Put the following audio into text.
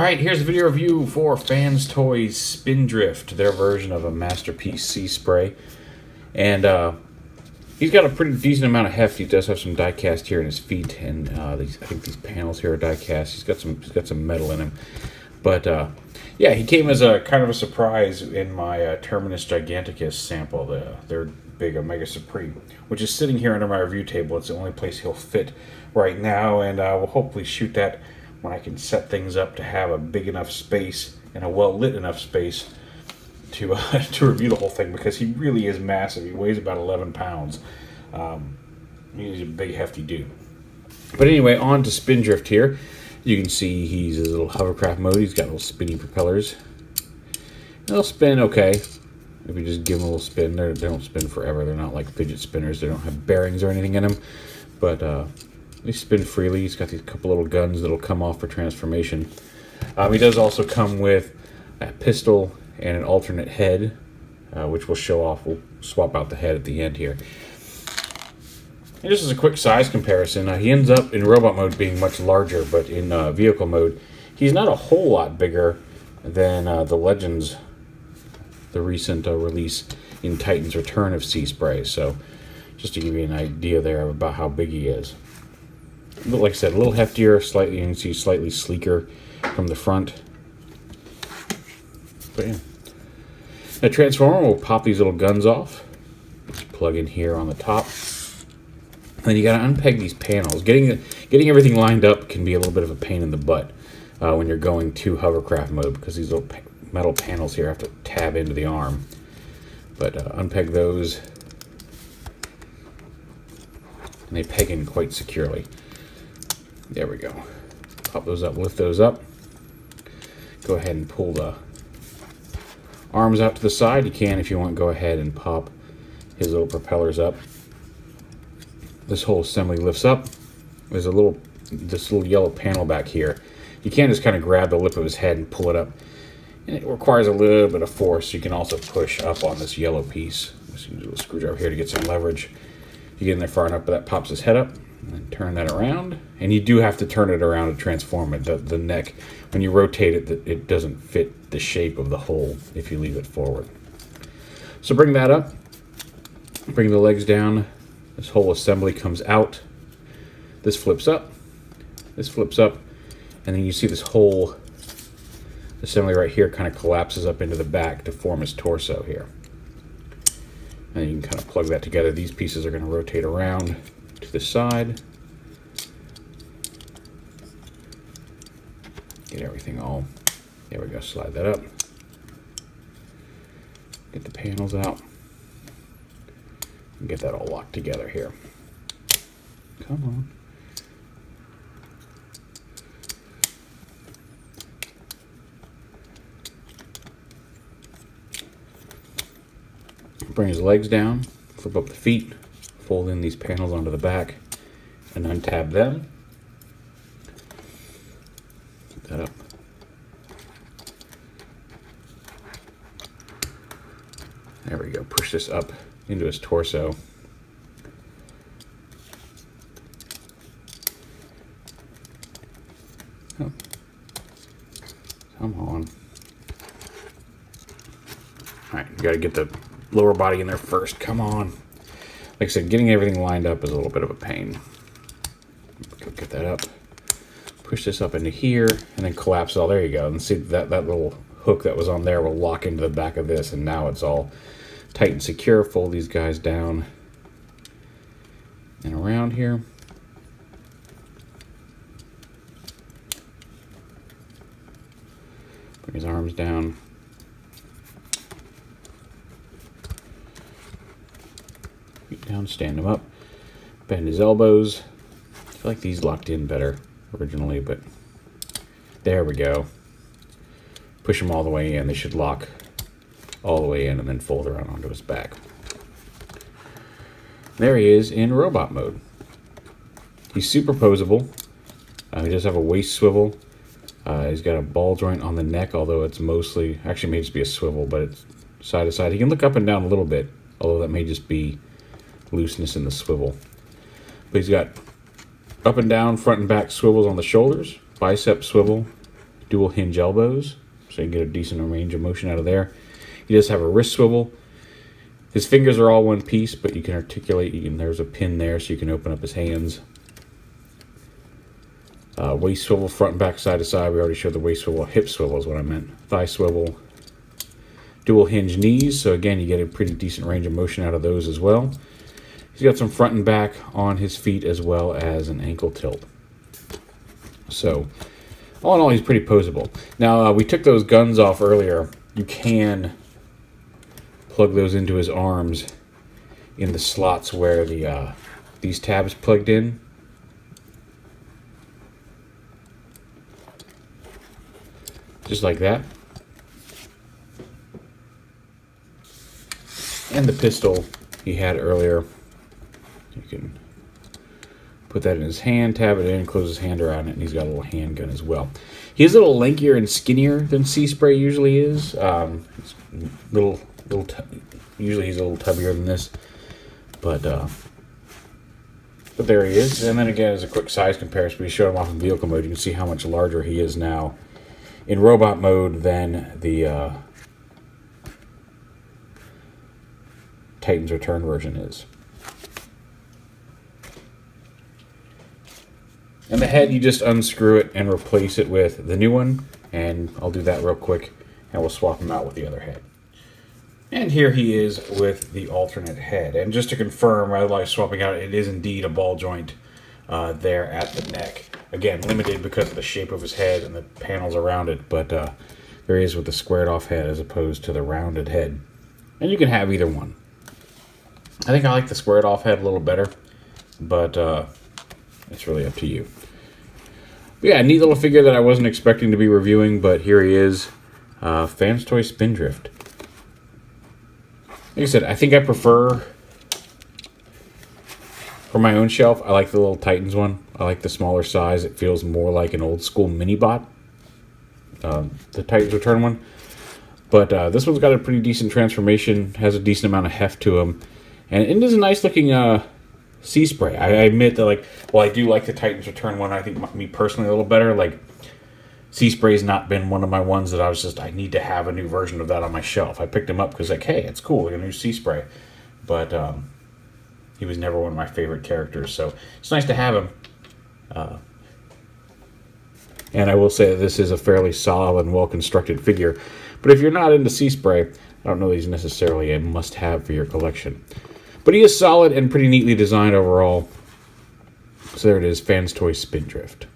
Alright, here's a video review for FansToys SPINDRIFT, their version of a Masterpiece Sea Spray. And he's got a pretty decent amount of heft. He does have some die cast here in his feet, and I think these panels here are die cast. He's got some metal in him. But yeah, he came as a kind of a surprise in my Terminus Giganticus sample, their big Omega Supreme, which is sitting here under my review table. It's the only place he'll fit right now, and we'll hopefully shoot that when I can set things up to have a big enough space and a well-lit enough space to review the whole thing, because he really is massive. He weighs about 11 pounds. He's a big, hefty dude. But anyway, on to Spindrift here. You can see he's a little hovercraft mode. He's got little spinny propellers. They'll spin okay. If you just give them a little spin, they don't spin forever. They're not like fidget spinners. They don't have bearings or anything in them. But they spin freely. He's got these couple little guns that'll come off for transformation. He does also come with a pistol and an alternate head, which we'll show off. We'll swap out the head at the end here. And just as a quick size comparison, he ends up in robot mode being much larger, but in vehicle mode, he's not a whole lot bigger than the Legends, the recent release in Titan's Return of Sea Spray. So just to give you an idea there about how big he is. Like I said, a little heftier, slightly, you can see slightly sleeker from the front. But yeah. The transformer will pop these little guns off. Just plug in here on the top. Then you got to unpeg these panels. Getting everything lined up can be a little bit of a pain in the butt when you're going to hovercraft mode, because these little metal panels here have to tab into the arm. But unpeg those, and they peg in quite securely. There we go. Pop those up, lift those up. Go ahead and pull the arms out to the side. You can, if you want, go ahead and pop his little propellers up. This whole assembly lifts up. There's this little yellow panel back here. You can just kind of grab the lip of his head and pull it up. And it requires a little bit of force. You can also push up on this yellow piece. Just use a little screwdriver here to get some leverage. You get in there far enough, but that pops his head up. And then turn that around. And you do have to turn it around to transform it. The neck, when you rotate it, it doesn't fit the shape of the hole if you leave it forward. So bring that up. Bring the legs down. This whole assembly comes out. This flips up. This flips up. And then you see this whole assembly right here kind of collapses up into the back to form his torso here. And you can kind of plug that together. These pieces are going to rotate around to the side. Get everything all, there we go, slide that up. Get the panels out. And get that all locked together here. Come on. Bring his legs down, flip up the feet, fold in these panels onto the back, and untab them. Get that up. There we go. Push this up into his torso. Oh. Come on. Alright, you gotta get the lower body in there first. Come on. Like I said, getting everything lined up is a little bit of a pain. Go get that up. Push this up into here, and then collapse all. There you go. And see that little hook that was on there will lock into the back of this, and now it's all tight and secure. Fold these guys down and around here. Bring his arms down. Feet down, stand him up. Bend his elbows. I feel like these locked in better originally, but there we go. Push them all the way in. They should lock all the way in, and then fold around onto his back. There he is in robot mode. He's superposable. He does have a waist swivel. He's got a ball joint on the neck, although it's mostly, actually may just be a swivel, but it's side to side. He can look up and down a little bit, although that may just be looseness in the swivel. But he's got up and down, front and back swivels on the shoulders, bicep swivel, dual hinge elbows, so you can get a decent range of motion out of there. He does have a wrist swivel. His fingers are all one piece, but you can articulate. There's a pin there, so you can open up his hands. Waist swivel, front and back, side to side. We already showed the waist swivel. Hip swivel is what I meant. Thigh swivel. Dual hinge knees, so again, you get a pretty decent range of motion out of those as well. He's got some front and back on his feet as well as an ankle tilt. So, all in all, he's pretty posable. Now, we took those guns off earlier. You can plug those into his arms in the slots where the these tabs plugged in. Just like that. And the pistol he had earlier, you can put that in his hand, tab it in, close his hand around it, and he's got a little handgun as well. He's a little lankier and skinnier than Sea Spray usually is. Usually he's a little tubbier than this, but there he is. And then again, as a quick size comparison, we showed him off in vehicle mode. You can see how much larger he is now in robot mode than the Titan's Return version is. And the head, you just unscrew it and replace it with the new one, and I'll do that real quick, and we'll swap him out with the other head. And here he is with the alternate head. And just to confirm, rather like swapping out, it is indeed a ball joint there at the neck. Again, limited because of the shape of his head and the panels around it, but there he is with the squared off head as opposed to the rounded head. And you can have either one. I think I like the squared off head a little better, but it's really up to you. But yeah, a neat little figure that I wasn't expecting to be reviewing, but here he is. FansToys Spindrift. Like I said, I think I prefer, for my own shelf, I like the little Titans one. I like the smaller size. It feels more like an old school mini bot, the Titans Return one. But this one's got a pretty decent transformation, has a decent amount of heft to him. And it is a nice looking Sea Spray. I admit that, like, while I do like the Titans Return one, I think me personally a little better. Like, Sea Spray's not been one of my ones that I was just, I need to have a new version of that on my shelf. I picked him up because, like, hey, it's cool, a new Sea Spray. But he was never one of my favorite characters, so it's nice to have him. And I will say that this is a fairly solid and well-constructed figure. But if you're not into Sea Spray, I don't know that he's necessarily a must-have for your collection. But he is solid and pretty neatly designed overall. So there it is, FansToys Spindrift.